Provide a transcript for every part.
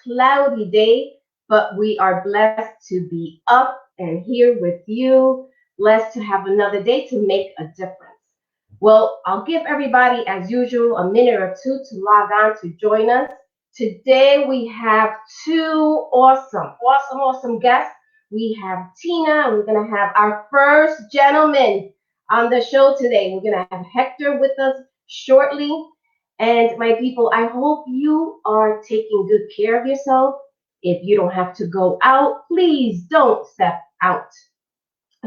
cloudy day, but we are blessed to be up and here with you, blessed to have another day to make a difference. Well, I'll give everybody, as usual, a minute or two to log on to join us. Today we have two awesome guests. We have Tina, and we're going to have our first gentleman on the show today. We're going to have Hector with us shortly. And my people, I hope you are taking good care of yourself. If you don't have to go out, please don't step out.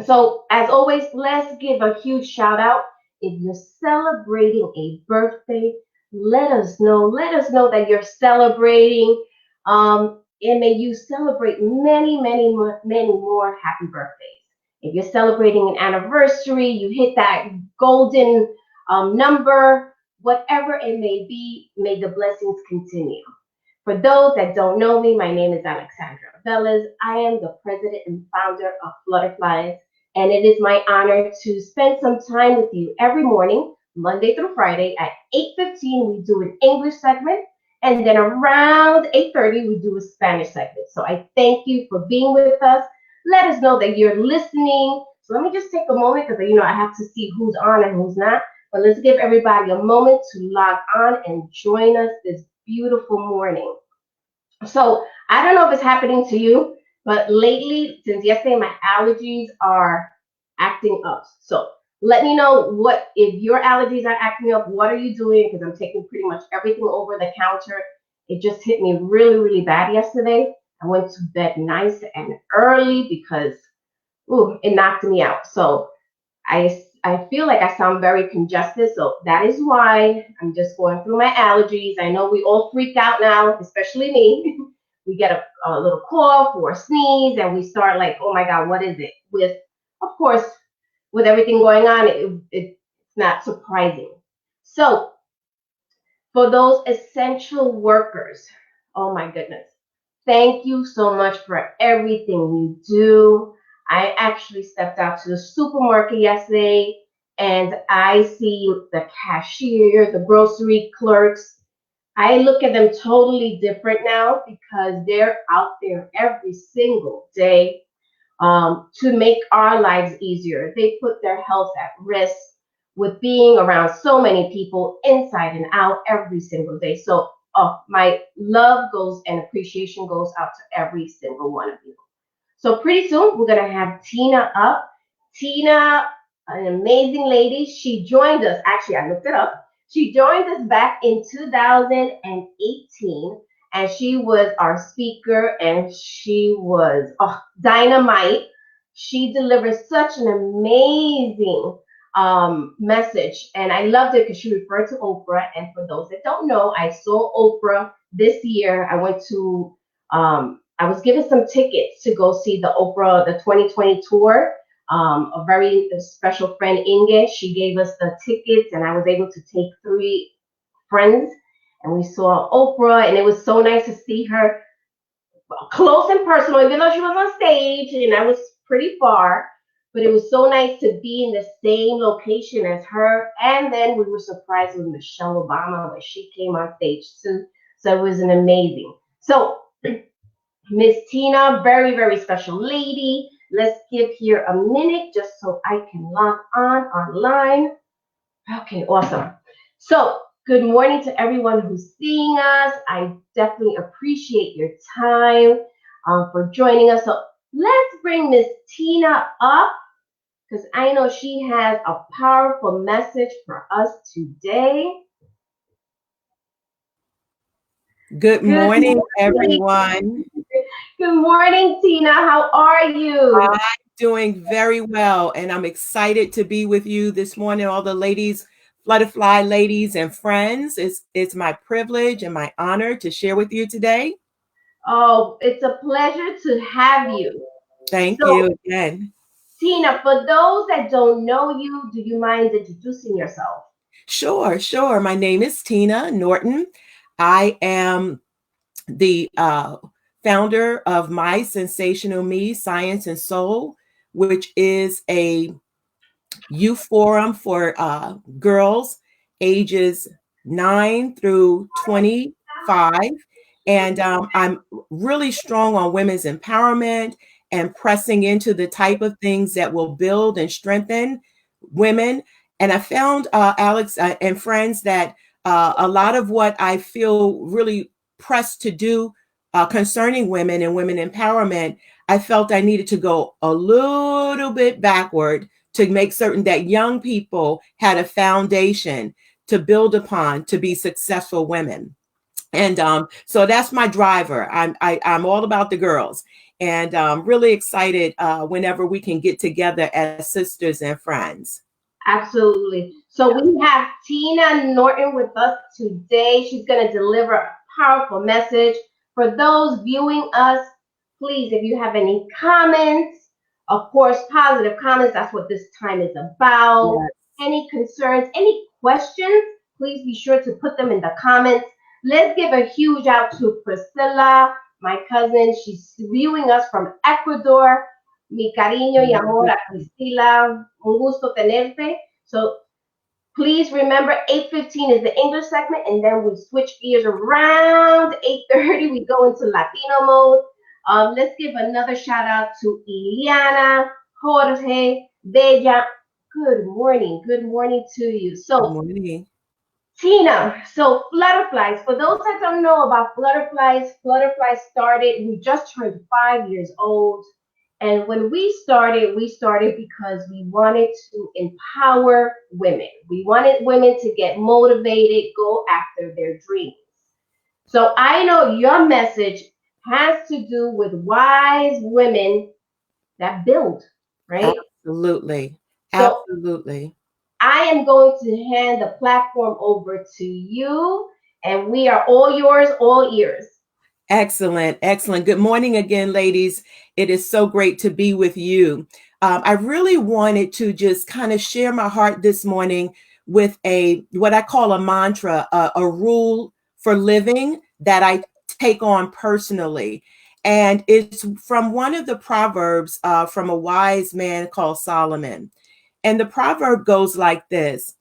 So, as always, let's give a huge shout out. If you're celebrating a birthday, let us know. Let us know that you're celebrating. And may you celebrate many more happy birthdays. If you're celebrating an anniversary, you hit that golden number, whatever it may be, may the blessings continue. For those that don't know me, my name is Alexandra Velez. I am the president and founder of Flutterflies, and it is my honor to spend some time with you every morning, Monday through Friday at 8:15. We do an English segment, and then around 8:30 we do a Spanish segment. So I thank you for being with us. Let us know that you're listening. So let me just take a moment because I have to see who's on and who's not. But let's give everybody a moment to log on and join us this beautiful morning. So I don't know if it's happening to you, but lately, since yesterday, my allergies are acting up. So let me know if your allergies are acting up, what are you doing? Because I'm taking pretty much everything over the counter. It just hit me really bad yesterday. I went to bed nice and early because it knocked me out. So I feel like I sound very congested, so that is why I'm just going through my allergies. I know we all freak out now, especially me. We get a little cough or a sneeze, and we start like, oh my God, what is it? Of course, with everything going on, it's not surprising. So for those essential workers, oh my goodness, thank you so much for everything you do. I actually stepped out to the supermarket yesterday and I see the cashier, the grocery clerks. I look at them totally different now because they're out there every single day to make our lives easier. They put their health at risk with being around so many people inside and out every single day. So my love goes and appreciation goes out to every single one of you. So pretty soon we're going to have Tina up. Tina, an amazing lady. She joined us. Actually, I looked it up. She joined us back in 2018, and she was our speaker, and she was dynamite. She delivered such an amazing message, and I loved it because she referred to Oprah. And for those that don't know, I saw Oprah this year. I was given some tickets to go see the 2020 tour. A very special friend, Inge, she gave us the tickets, and I was able to take 3 friends, and we saw Oprah, and it was so nice to see her close and personal, even though she was on stage, and I was pretty far. But it was so nice to be in the same location as her. And then we were surprised with Michelle Obama when she came on stage too. So it was an amazing. So Miss Tina, very special lady. Let's give here a minute just so I can log on online. Okay, awesome. So good morning to everyone who's seeing us. I definitely appreciate your time for joining us. So let's bring Miss Tina up because I know she has a powerful message for us today. Good morning, everyone. Good morning, Tina. How are you? I'm doing very well, and I'm excited to be with you this morning, all the ladies, Flutterfly ladies and friends. It's my privilege and my honor to share with you today. Oh, it's a pleasure to have you. Thank you again. Tina, for those that don't know you, do you mind introducing yourself? Sure. My name is Tina Norton. I am the founder of My Sensational Me, Science and Soul, which is a youth forum for girls ages 9 through 25. And I'm really strong on women's empowerment and pressing into the type of things that will build and strengthen women. And I found, Alex and friends, that a lot of what I feel really pressed to do concerning women and women empowerment, I felt I needed to go a little bit backward to make certain that young people had a foundation to build upon to be successful women. And so that's my driver. I'm all about the girls, and really excited whenever we can get together as sisters and friends. Absolutely. So we have Tina Norton with us today. She's going to deliver a powerful message. For those viewing us, please, if you have any comments, of course, positive comments, that's what this time is about. Yes. Any concerns, any questions, please be sure to put them in the comments. Let's give a huge out to Priscilla, my cousin. She's viewing us from Ecuador. Mi cariño y amor a Priscila. Un gusto tenerte. So please remember 8:15 is the English segment, and then we switch gears around 8:30. We go into Latino mode. Let's give another shout out to Iliana, Jorge, Bella. Good morning. Good morning to you. So, Good morning. Tina, so Flutterflies, for those that don't know about Flutterflies, Flutterflies started, we just turned 5 years old. And when we started because we wanted to empower women. We wanted women to get motivated, go after their dreams. So I know your message has to do with wise women that build, right? Absolutely. So Absolutely. I am going to hand the platform over to you, and we are all yours, all ears. Excellent. Excellent. Good morning again, ladies. It is so great to be with you. I really wanted to just kind of share my heart this morning with what I call a mantra, a rule for living that I take on personally. And it's from one of the proverbs from a wise man called Solomon. And the proverb goes like this: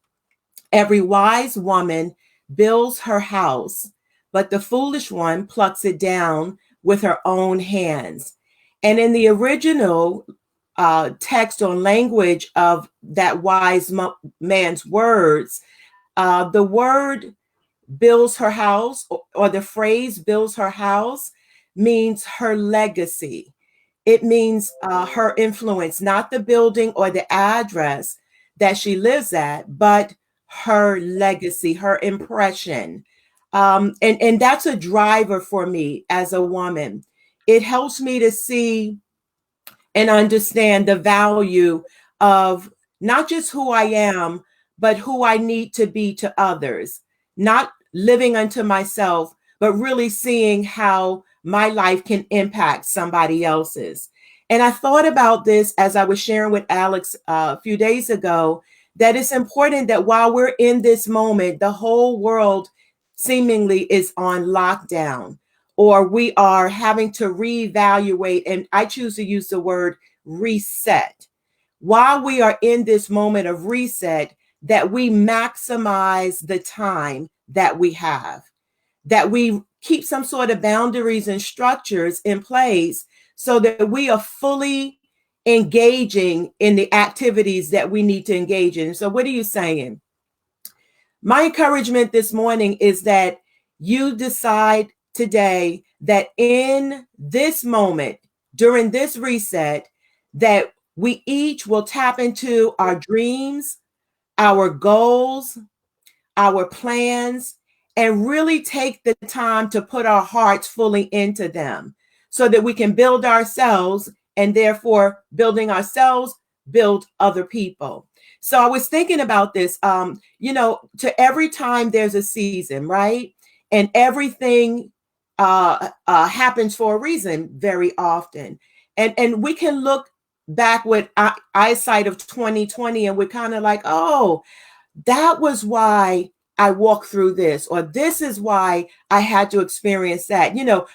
every wise woman builds her house, but the foolish one plucks it down with her own hands. And in the original text or language of that wise man's words, the word builds her house, or the phrase builds her house, means her legacy. It means her influence, not the building or the address that she lives at, but her legacy, her impression. And that's a driver for me as a woman. It helps me to see and understand the value of not just who I am, but who I need to be to others, not living unto myself, but really seeing how my life can impact somebody else's. And I thought about this as I was sharing with Alex a few days ago, that it's important that while we're in this moment, the whole world seemingly is on lockdown, or we are having to reevaluate. And I choose to use the word reset. While we are in this moment of reset, that we maximize the time that we have, that we keep some sort of boundaries and structures in place so that we are fully engaging in the activities that we need to engage in. So, what are you saying? My encouragement this morning is that you decide today that in this moment, during this reset, that we each will tap into our dreams, our goals, our plans, and really take the time to put our hearts fully into them so that we can build ourselves, and therefore building ourselves, build other people. So I was thinking about this, to every time there's a season, right? And everything happens for a reason very often. And we can look back with eyesight of 2020, and we're kind of like, oh, that was why I walked through this, or this is why I had to experience that.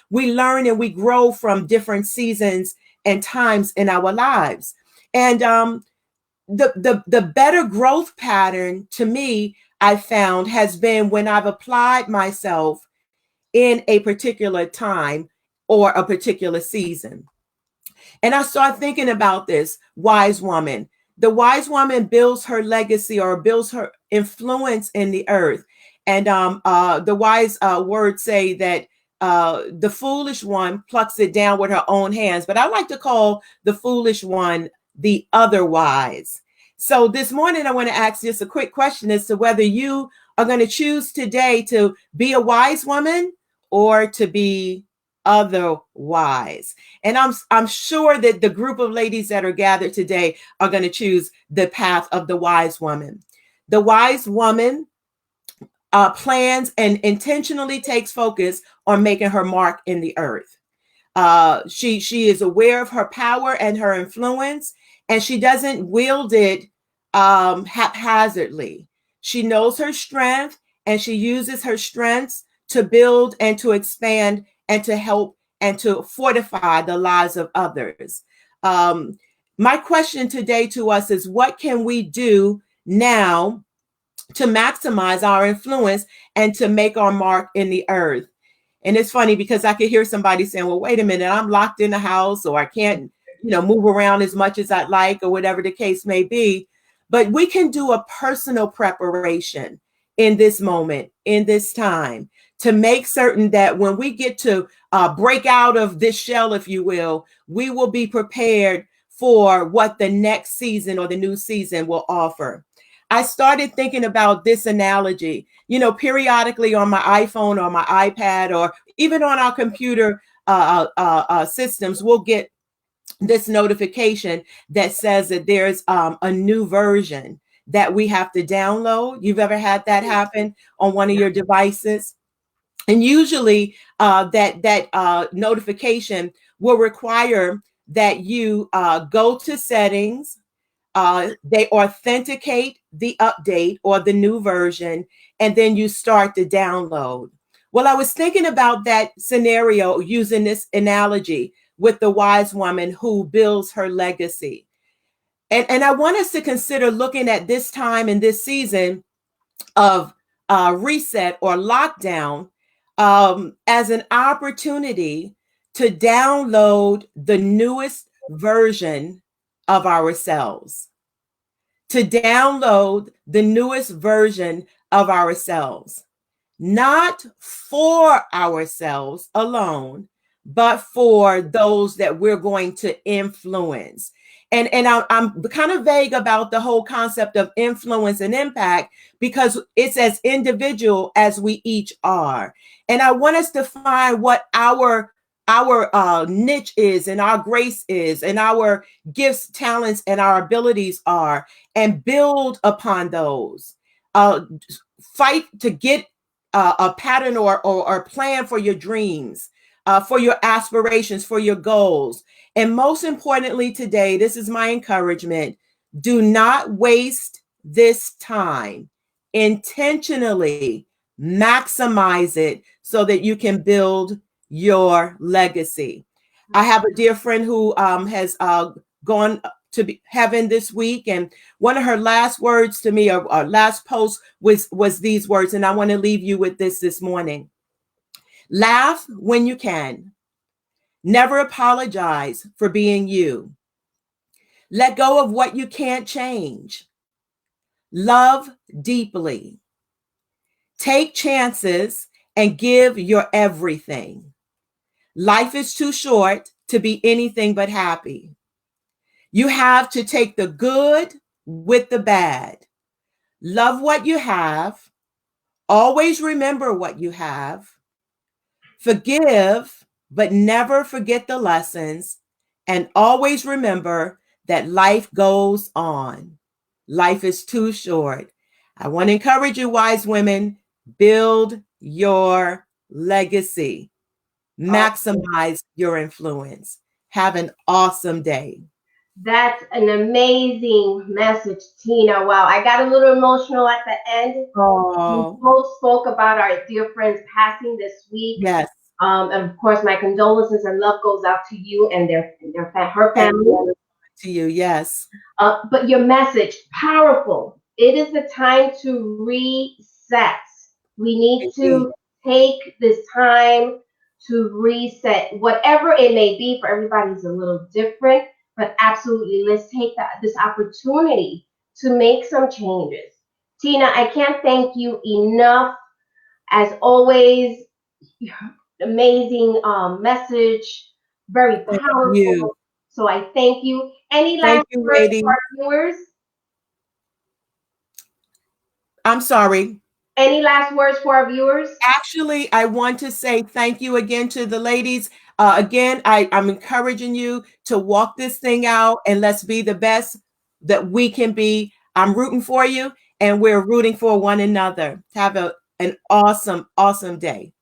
We learn and we grow from different seasons and times in our lives. And the better growth pattern to me, I found, has been when I've applied myself in a particular time or a particular season. And I start thinking about this wise woman. The wise woman builds her legacy or builds her influence in the earth. And the wise words say that the foolish one plucks it down with her own hands. But I like to call the foolish one the otherwise. So this morning, I want to ask just a quick question as to whether you are going to choose today to be a wise woman or to be otherwise. And I'm sure that the group of ladies that are gathered today are going to choose the path of the wise woman. The wise woman plans and intentionally takes focus on making her mark in the earth. She is aware of her power and her influence, and she doesn't wield it haphazardly. She knows her strength, and she uses her strengths to build and to expand and to help and to fortify the lives of others. My question today to us is, what can we do now to maximize our influence and to make our mark in the earth? And it's funny because I could hear somebody saying, well, wait a minute, I'm locked in the house, or I can't, move around as much as I'd like, or whatever the case may be. But we can do a personal preparation in this moment, in this time, to make certain that when we get to break out of this shell, if you will, we will be prepared for what the next season or the new season will offer. I started thinking about this analogy, periodically on my iPhone or my iPad, or even on our computer systems, we'll get this notification that says that there's a new version that we have to download. You've ever had that happen on one of your devices? And usually that notification will require that you go to settings. They authenticate the update or the new version, and then you start to download. Well, I was thinking about that scenario using this analogy with the wise woman who builds her legacy. And I want us to consider looking at this time and this season of reset or lockdown as an opportunity to download the newest version of ourselves, to download the newest version of ourselves, not for ourselves alone, but for those that we're going to influence. And I'm kind of vague about the whole concept of influence and impact because it's as individual as we each are. And I want us to find what our niche is, and our grace is, and our gifts, talents, and our abilities are, and build upon those. Fight to get a pattern or plan for your dreams, for your aspirations, for your goals. And most importantly today, this is my encouragement: do not waste this time. Intentionally maximize it so that you can build your legacy. I have a dear friend who has gone to heaven this week, and one of her last words to me, or last post, was these words, and I want to leave you with this morning. Laugh when you can. Never apologize for being you. Let go of what you can't change. Love deeply. Take chances and give your everything. Life is too short to be anything but happy. You have to take the good with the bad. Love what you have. Always remember what you have. Forgive, but never forget the lessons. And always remember that life goes on. Life is too short. I want to encourage you, wise women, build your legacy. Maximize your influence. Have an awesome day. That's an amazing message, Tina. Wow, I got a little emotional at the end. Oh, We both spoke about our dear friends passing this week. yes. And of course, my condolences and love goes out to you and her family. To you, yes. But your message, powerful. It is the time to reset. We need to take this time to reset, whatever it may be. For everybody's a little different, but absolutely, let's take this opportunity to make some changes. Tina, I can't thank you enough. As always, amazing message, very Thank powerful. you. So I thank you. Any Thank last you, words lady. for our viewers? I'm sorry. Any last words for our viewers? Actually, I want to say thank you again to the ladies. Again, I'm encouraging you to walk this thing out and let's be the best that we can be. I'm rooting for you and we're rooting for one another. Have an awesome, awesome day.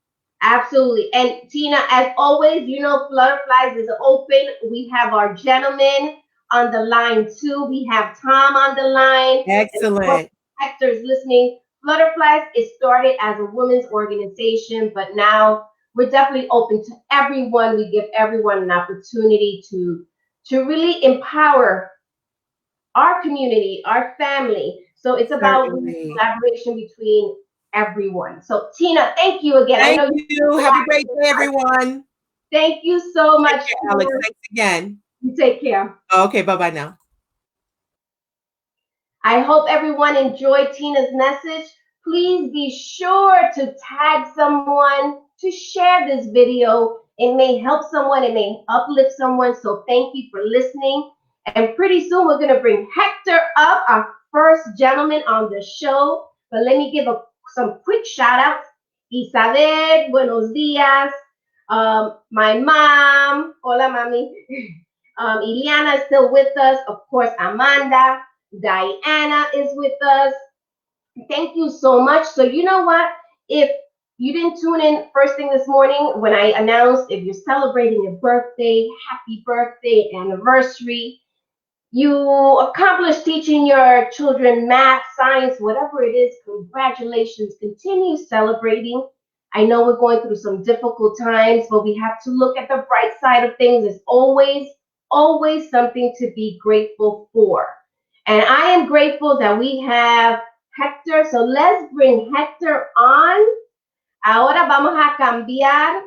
Absolutely. And Tina, as always, you know, Flutterflies is open. We have our gentlemen on the line too. We have Tom on the line. Excellent. Hector's listening. Flutterflies, it started as a women's organization, but now we're definitely open to everyone. We give everyone an opportunity to really empower our community, our family. So it's about collaboration between everyone. So Tina, thank you again. Thank I know you. Have a great day, everyone. Thank you so much, Alex. Thanks again. You take care. Okay, bye-bye now. I hope everyone enjoyed Tina's message. Please be sure to tag someone, to share this video. It may help someone, it may uplift someone. So thank you for listening. And pretty soon we're going to bring Hector up, our first gentleman on the show. But let me give some quick shout outs. Isabel, buenos días. My mom, hola mami. Ileana is still with us. Of course, Amanda. Diana is with us. Thank you so much. So you know what? If you didn't tune in first thing this morning when I announced if you're celebrating a birthday, happy birthday, anniversary, you accomplished teaching your children math, science, whatever it is, congratulations. Continue celebrating. I know we're going through some difficult times, but we have to look at the bright side of things. There's always something to be grateful for. And I am grateful that we have Hector. So let's bring Hector on. Ahora vamos a cambiar.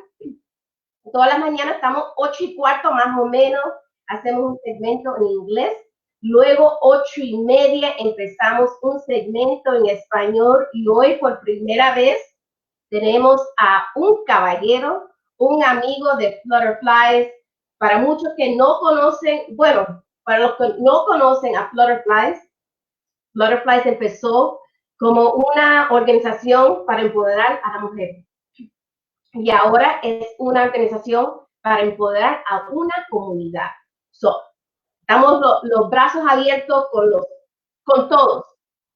Todas las mañanas estamos 8:15 más o menos. Hacemos un segmento en inglés. Luego 8:30 empezamos un segmento en español. Y hoy por primera vez tenemos a un caballero, un amigo de Flutterflies. Para muchos que no conocen, bueno, para los que no conocen a Flutterflies, Flutterflies empezó como una organización para empoderar a la mujer. Y ahora es una organización para empoderar a una comunidad. So, estamos los brazos abiertos con todos.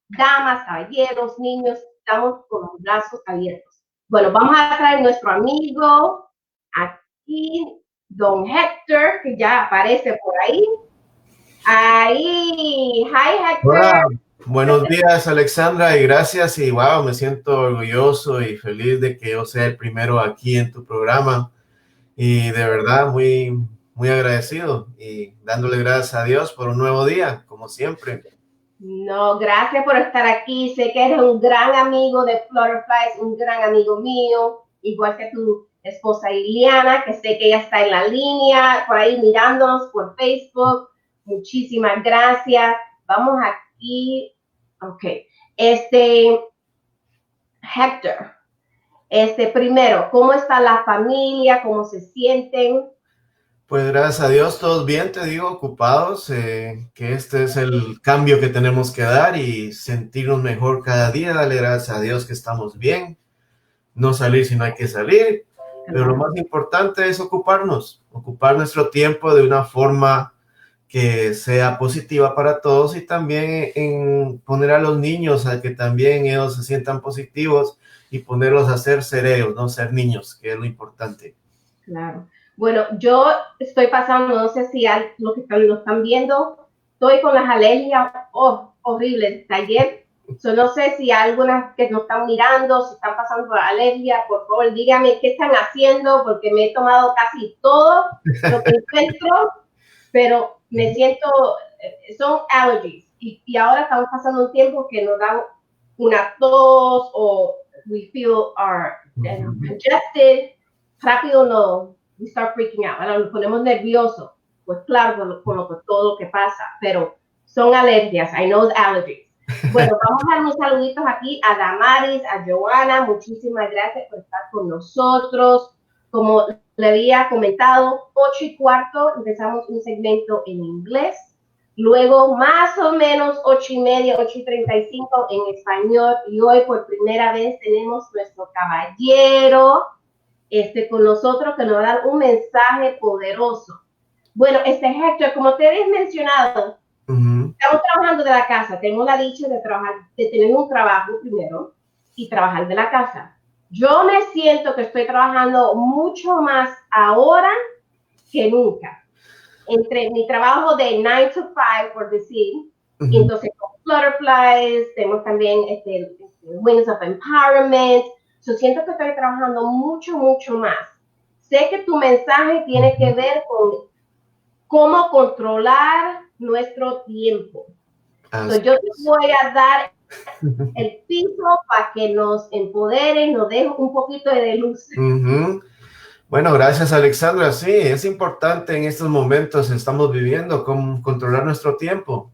Damas, caballeros, niños, estamos con los brazos abiertos. Bueno, vamos a traer nuestro amigo aquí, don Hector, que ya aparece por ahí. Ahí, hi Hector. Hola, buenos días Alexandra y gracias y wow, me siento orgulloso y feliz de que yo sea el primero aquí en tu programa y de verdad muy agradecido y dándole gracias a Dios por un nuevo día, como siempre. No, gracias por estar aquí. Sé que eres un gran amigo de Flutterflies, un gran amigo mío, igual que tu esposa Ileana, que sé que ella está en la línea, por ahí mirándonos por Facebook. Muchísimas gracias. Vamos aquí. Ok. Hector, primero, ¿cómo está la familia? ¿Cómo se sienten? Pues gracias a Dios, todos bien, te digo, ocupados, que este es el cambio que tenemos que dar y sentirnos mejor cada día. Dale gracias a Dios que estamos bien, no salir si no hay que salir, pero lo más importante es ocupar nuestro tiempo de una forma que sea positiva para todos y también en poner a los niños a que también ellos se sientan positivos y ponerlos a ser ellos, no ser niños, que es lo importante. Claro. Bueno, yo estoy pasando, no sé si los que lo están viendo, estoy con las alergias horribles de ayer. No sé si algunas que nos están mirando, si están pasando por alergia, por favor díganme qué están haciendo, porque me he tomado casi todo lo que encuentro, pero me siento, son allergies. Y ahora estamos pasando un tiempo que nos dan una tos o we feel are congested, rápido no, we start freaking out, ahora nos ponemos nerviosos, pues claro, con todo lo que pasa, pero son alergias, I know allergies. Bueno, vamos a dar unos saluditos aquí a Damaris, a Joana, muchísimas gracias por estar con nosotros. Como le había comentado, 8:15 empezamos un segmento en inglés, luego más o menos 8:30, 8:35 en español, y hoy por primera vez tenemos nuestro caballero con nosotros que nos va a dar un mensaje poderoso. Bueno, Hector, como te habéis mencionado, estamos trabajando de la casa, tenemos la dicha de tener un trabajo primero y trabajar de la casa. Yo me siento que estoy trabajando mucho más ahora que nunca. Entre mi trabajo de 9 to 5, por decir, entonces con Flutterflies, tenemos también Wings of Empowerment. Yo siento que estoy trabajando mucho, mucho más. Sé que tu mensaje tiene que ver con cómo controlar nuestro tiempo. So, yo te voy a dar el piso para que nos empodere, nos dé un poquito de luz. Bueno, gracias, Alexandra. Sí, es importante en estos momentos estamos viviendo cómo controlar nuestro tiempo,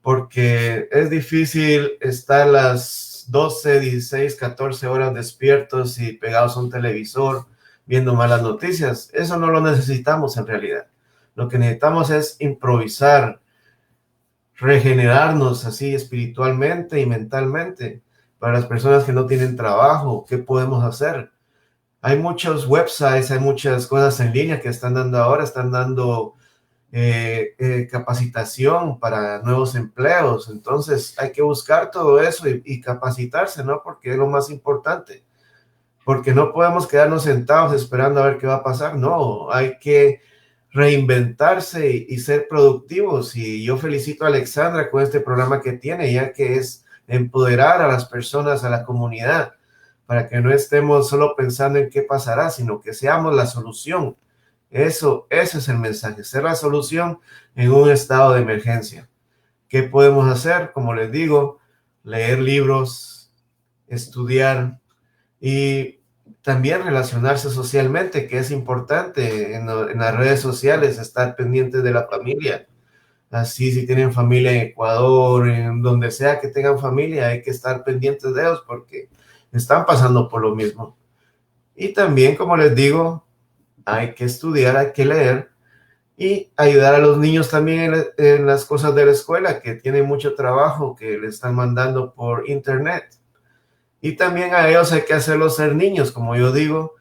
porque es difícil estar las 12, 16, 14 horas despiertos y pegados a un televisor viendo malas noticias. Eso no lo necesitamos en realidad. Lo que necesitamos es improvisar, regenerarnos así espiritualmente y mentalmente. Para las personas que no tienen trabajo, ¿qué podemos hacer? Hay muchos websites, hay muchas cosas en línea que están dando ahora, están dando capacitación para nuevos empleos. Entonces hay que buscar todo eso y capacitarse, ¿no? Porque es lo más importante. Porque no podemos quedarnos sentados esperando a ver qué va a pasar. No, hay que reinventarse y ser productivos. Y yo felicito a Alexandra con este programa que tiene, ya que es empoderar a las personas, a la comunidad, para que no estemos solo pensando en qué pasará, sino que seamos la solución. Eso es el mensaje, ser la solución en un estado de emergencia. ¿Qué podemos hacer? Como les digo, leer libros, estudiar y también relacionarse socialmente, que es importante en las redes sociales, estar pendientes de la familia. Así, si tienen familia en Ecuador, en donde sea que tengan familia, hay que estar pendientes de ellos porque están pasando por lo mismo. Y también, como les digo, hay que estudiar, hay que leer y ayudar a los niños también en las cosas de la escuela, que tienen mucho trabajo que le están mandando por internet. Y también a ellos hay que hacerlos ser niños, como yo digo.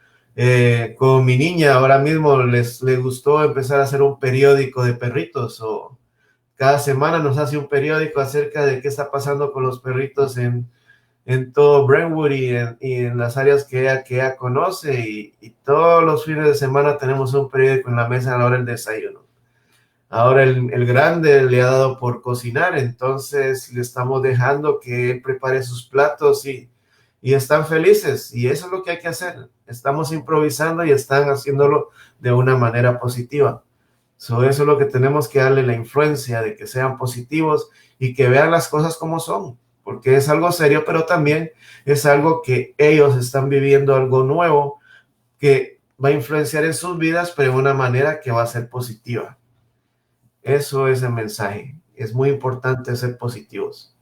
Con mi niña ahora mismo les gustó empezar a hacer un periódico de perritos, o cada semana nos hace un periódico acerca de qué está pasando con los perritos en todo Brentwood y en las áreas que ella conoce, y todos los fines de semana tenemos un periódico en la mesa a la hora del desayuno. Ahora el grande le ha dado por cocinar, entonces le estamos dejando que él prepare sus platos y están felices, y eso es lo que hay que hacer. Estamos improvisando y están haciéndolo de una manera positiva. Eso es lo que tenemos que darle, la influencia de que sean positivos y que vean las cosas como son, porque es algo serio, pero también es algo que ellos están viviendo, algo nuevo que va a influenciar en sus vidas, pero de una manera que va a ser positiva. Eso es el mensaje. Es muy importante ser positivos.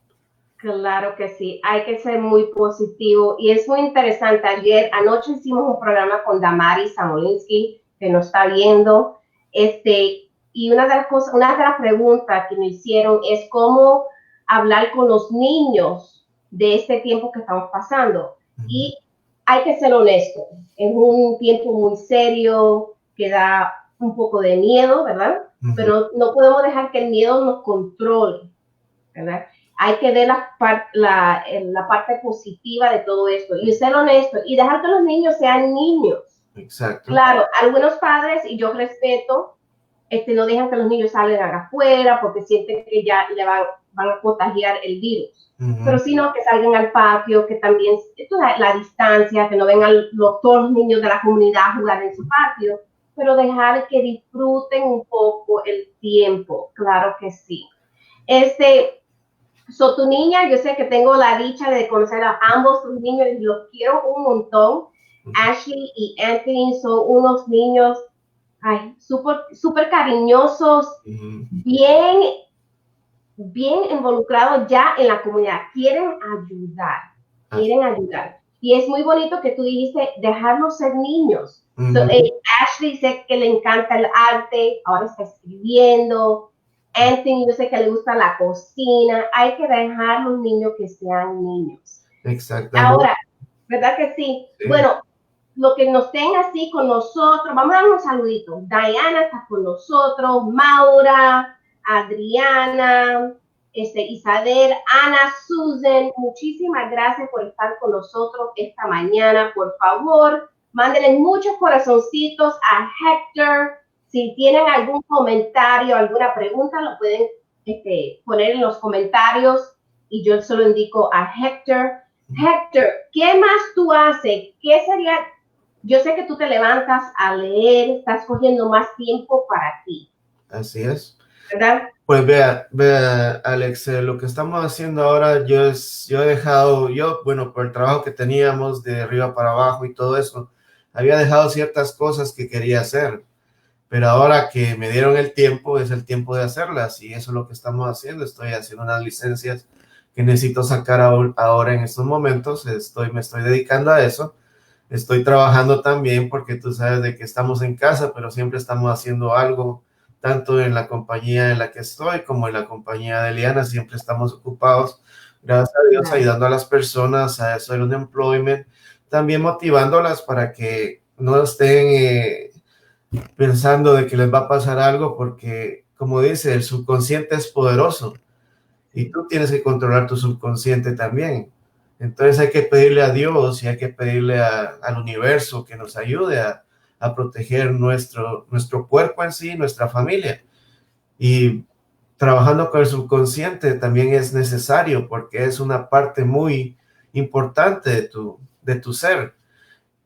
Claro que sí, hay que ser muy positivo y es muy interesante. Anoche hicimos un programa con Damaris Samolinsky, que nos está viendo, y una de las preguntas que me hicieron es cómo hablar con los niños de este tiempo que estamos pasando. Y hay que ser honesto, es un tiempo muy serio, que da un poco de miedo, ¿verdad? Pero no podemos dejar que el miedo nos controle, ¿verdad? Hay que ver la parte positiva de todo esto y ser honesto y dejar que los niños sean niños. Exacto. Claro, algunos padres, y yo respeto, no dejan que los niños salgan afuera porque sienten que ya le van a contagiar el virus. Pero sino que salgan al patio, que también la distancia, que no vengan todos los niños de la comunidad a jugar en su patio, pero dejar que disfruten un poco el tiempo, claro que sí. So, tu niña, yo sé que tengo la dicha de conocer a ambos tus niños y los quiero un montón. Ashley y Anthony son unos niños, ay, súper cariñosos, bien involucrados ya en la comunidad. Quieren ayudar. Y es muy bonito que tú dijiste, dejarlos ser niños. So, Ashley sé que le encanta el arte, ahora está escribiendo. Anthony, yo sé que le gusta la cocina. Hay que dejar a los niños que sean niños. Exactamente. Ahora, ¿verdad que sí? Bueno, lo que nos tenga así con nosotros, vamos a dar un saludito. Diana está con nosotros, Maura, Adriana, Isabel, Ana, Susan, muchísimas gracias por estar con nosotros esta mañana. Por favor, mándenle muchos corazoncitos a Hector. Si tienen algún comentario, alguna pregunta, lo pueden poner en los comentarios y yo se lo indico a Hector. Hector, ¿qué más tú haces? ¿Qué sería? Yo sé que tú te levantas a leer, estás cogiendo más tiempo para ti. Así es. ¿Verdad? Pues vea, Alex, lo que estamos haciendo ahora, yo he dejado, bueno, por el trabajo que teníamos de arriba para abajo y todo eso, había dejado ciertas cosas que quería hacer, pero ahora que me dieron el tiempo, es el tiempo de hacerlas y eso es lo que estamos haciendo. Estoy haciendo unas licencias que necesito sacar ahora en estos momentos, me estoy dedicando a eso. Estoy trabajando también porque tú sabes de que estamos en casa, pero siempre estamos haciendo algo, tanto en la compañía en la que estoy como en la compañía de Liana, siempre estamos ocupados, gracias a Dios, ayudando a las personas a hacer un employment, también motivándolas para que no estén pensando de que les va a pasar algo, porque como dice, el subconsciente es poderoso y tú tienes que controlar tu subconsciente también. Entonces hay que pedirle a Dios y hay que pedirle al universo que nos ayude a proteger nuestro cuerpo en sí, nuestra familia. Y trabajando con el subconsciente también es necesario porque es una parte muy importante de tu ser.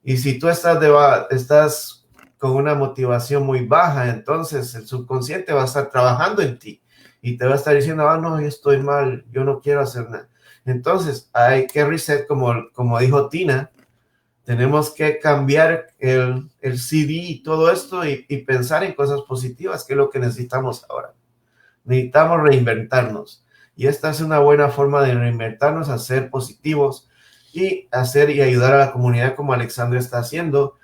Y si tú estás con una motivación muy baja, entonces el subconsciente va a estar trabajando en ti y te va a estar diciendo, no, yo estoy mal, yo no quiero hacer nada. Entonces hay que reset, como dijo Tina, tenemos que cambiar el CD y todo esto y pensar en cosas positivas, que es lo que necesitamos ahora. Necesitamos reinventarnos y esta es una buena forma de reinventarnos, a ser positivos y hacer y ayudar a la comunidad como Alexandra está haciendo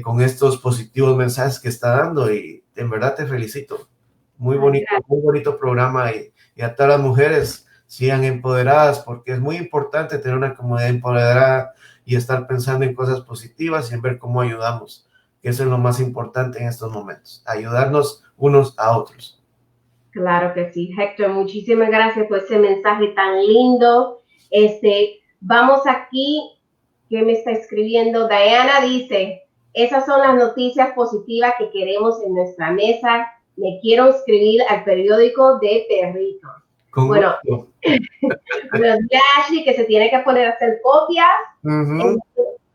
con estos positivos mensajes que está dando, y en verdad te felicito. Muy bonito programa, y a todas las mujeres sigan empoderadas porque es muy importante tener una comunidad empoderada y estar pensando en cosas positivas y en ver cómo ayudamos, que eso es lo más importante en estos momentos, ayudarnos unos a otros. Claro que sí, Hector, muchísimas gracias por ese mensaje tan lindo. Vamos aquí, ¿qué me está escribiendo? Diana dice, esas son las noticias positivas que queremos en nuestra mesa. Me quiero inscribir al periódico de perritos. Bueno, Ashley, que se tiene que poner a hacer copias.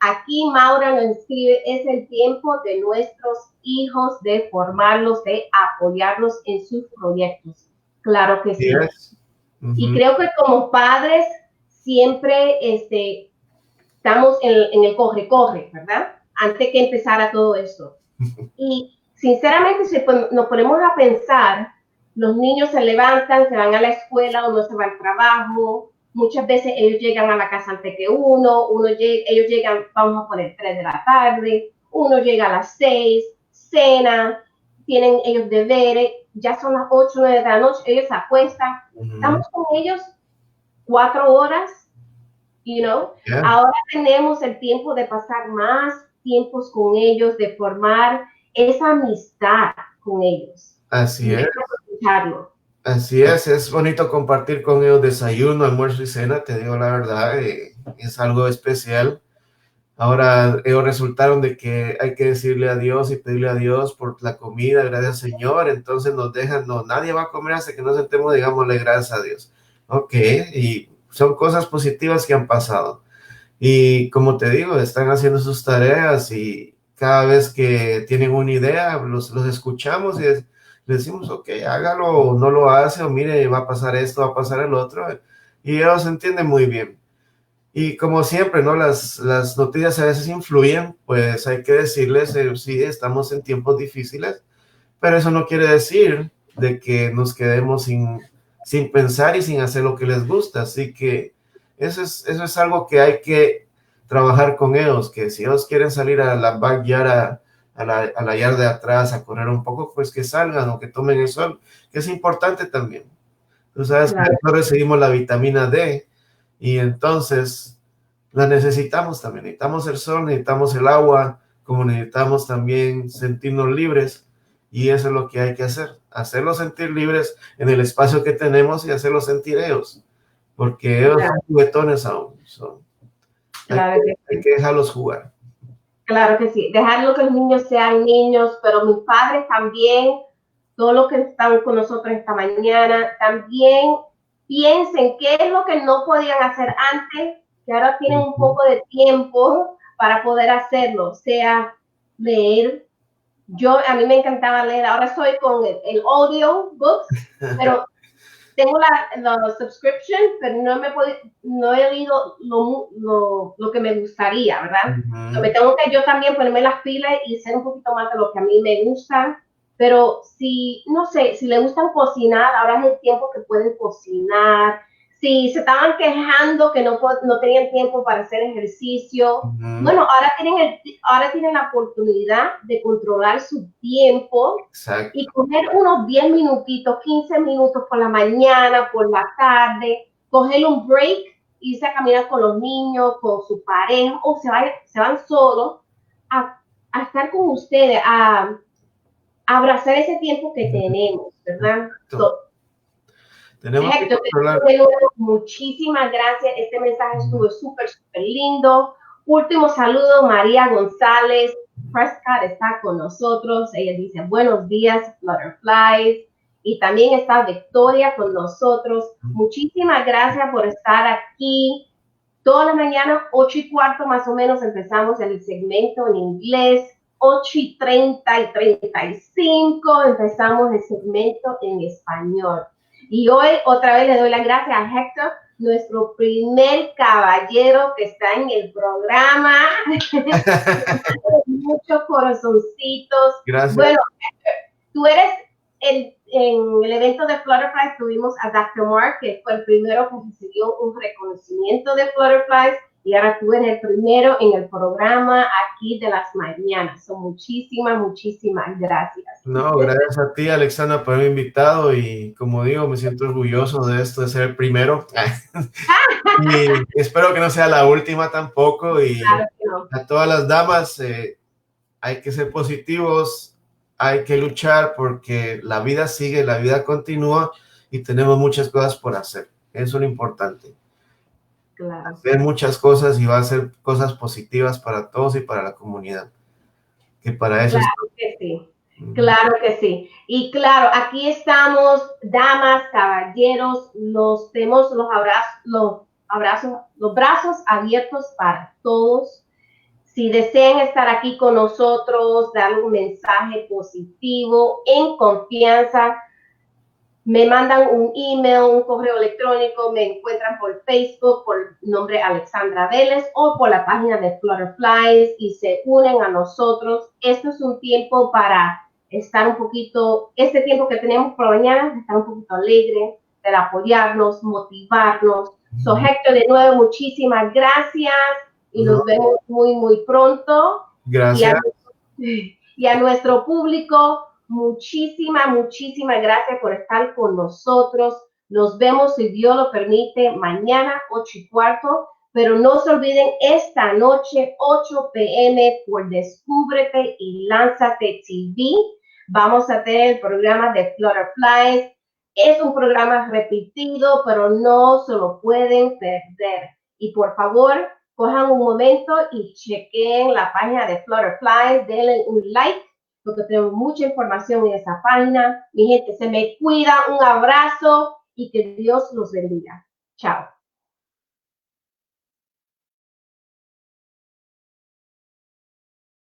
Aquí Maura nos escribe, es el tiempo de nuestros hijos de formarlos, de apoyarlos en sus proyectos. Claro que sí. Yes. Y creo que como padres siempre estamos en el corre-corre, ¿verdad? Antes que empezara todo esto. Y sinceramente, si nos ponemos a pensar, los niños se levantan, se van a la escuela o no se van al trabajo. Muchas veces ellos llegan a la casa antes que ellos llegan, vamos a poner 3 de la tarde, uno llega a las 6, cena, tienen ellos deberes, ya son las 8, 9 de la noche, ellos se acuestan, estamos con ellos 4 horas, Ahora tenemos el tiempo de pasar más tiempos con ellos, de formar esa amistad con ellos. Así es. Así es bonito compartir con ellos desayuno, almuerzo y cena, te digo la verdad, es algo especial. Ahora ellos resultaron de que hay que decirle a Dios y pedirle a Dios por la comida, gracias Señor, entonces nos dejan, nadie va a comer hasta que nos sentemos, digámosle gracias a Dios. Ok, y son cosas positivas que han pasado. Y como te digo, están haciendo sus tareas y cada vez que tienen una idea, los escuchamos y le decimos, ok, hágalo, o no lo hace, o mire, va a pasar esto, va a pasar el otro. y ellos entienden muy bien. Y como siempre, ¿no? Las noticias a veces influyen, pues hay que decirles, sí, estamos en tiempos difíciles, pero eso no quiere decir de que nos quedemos sin pensar y sin hacer lo que les gusta. Así que eso es algo que hay que trabajar con ellos, que si ellos quieren salir a la backyard, a la yard de atrás, a correr un poco, pues que salgan o que tomen el sol, que es importante también. Tú sabes que Claro, nosotros recibimos la vitamina D y entonces la necesitamos también. Necesitamos el sol, necesitamos el agua, como necesitamos también sentirnos libres. Y eso es lo que hay que hacer. Hacerlos sentir libres en el espacio que tenemos y hacerlos sentir ellos. Porque ellos claro, son juguetones aún. claro que Hay sí. que dejarlos jugar. Claro que sí. Dejarlo que los niños sean niños, pero mis padres también, todos los que están con nosotros esta mañana, también piensen qué es lo que no podían hacer antes, que ahora tienen un poco de tiempo para poder hacerlo, sea leer. A mí me encantaba leer, ahora estoy con el audio books, pero tengo la subscription, pero no he leído lo que me gustaría, ¿verdad? So, me tengo que yo también ponerme las pilas y hacer un poquito más de lo que a mí me gusta. Pero si, no sé, si le gustan cocinar, ahora es el tiempo que pueden cocinar. Si se estaban quejando que no tenían tiempo para hacer ejercicio, bueno, ahora tienen la oportunidad de controlar su tiempo y Exacto. coger unos 10 minutitos, 15 minutos por la mañana, por la tarde, coger un break, irse a caminar con los niños, con su pareja, o se van solos a estar con ustedes, a abrazar ese tiempo que tenemos, ¿verdad? Exacto. Tenemos que Hector, controlar. muchísimas gracias. Este mensaje estuvo súper, súper lindo. Último saludo, María González Prescott está con nosotros. Ella dice, buenos días, Flutterflies. Y también está Victoria con nosotros. Muchísimas gracias por estar aquí. Toda la mañana, 8:15 más o menos, empezamos el segmento en inglés. 8:30 y 35 empezamos el segmento en español. Y hoy otra vez le doy las gracias a Hector, nuestro primer caballero que está en el programa. Muchos corazoncitos. Gracias. Bueno, tú eres en el evento de Flutterflies, tuvimos a Dr. Mark, que fue el primero que recibió un reconocimiento de Flutterflies, y ahora tú eres el primero en el programa aquí de las mañanas. So, muchísimas gracias. No, gracias a ti, Alexandra, por haberme invitado y como digo, me siento orgulloso de esto, de ser el primero. Y espero que no sea la última tampoco. Y Claro que no. a todas las damas, hay que ser positivos, hay que luchar porque la vida sigue, la vida continúa y tenemos muchas cosas por hacer. Eso es lo importante. Claro. Hacer muchas cosas y va a ser cosas positivas para todos y para la comunidad. Que para eso Claro que sí. Claro que sí. Y claro, aquí estamos, damas, caballeros, tenemos los brazos abiertos para todos. Si desean estar aquí con nosotros, dar un mensaje positivo, en confianza, me mandan un email, un correo electrónico, me encuentran por Facebook, por nombre Alexandra Velez, o por la página de Flutterflies y se unen a nosotros. Esto es un tiempo para estar un poquito, este tiempo que tenemos por mañana, estar un poquito alegre, de apoyarnos, motivarnos. So, Hector, de nuevo, muchísimas gracias y nos vemos muy pronto. Gracias. Y a nuestro público, muchísimas gracias por estar con nosotros. Nos vemos, si Dios lo permite, mañana 8:15. Pero no se olviden, esta noche, 8 p.m. por Descúbrete y Lánzate TV. Vamos a tener el programa de Flutterflies. Es un programa repetido, pero no se lo pueden perder. Y por favor, cojan un momento y chequen la página de Flutterflies, denle un like, porque tenemos mucha información en esa página. Mi gente, se me cuida, un abrazo y que Dios los bendiga. Chao.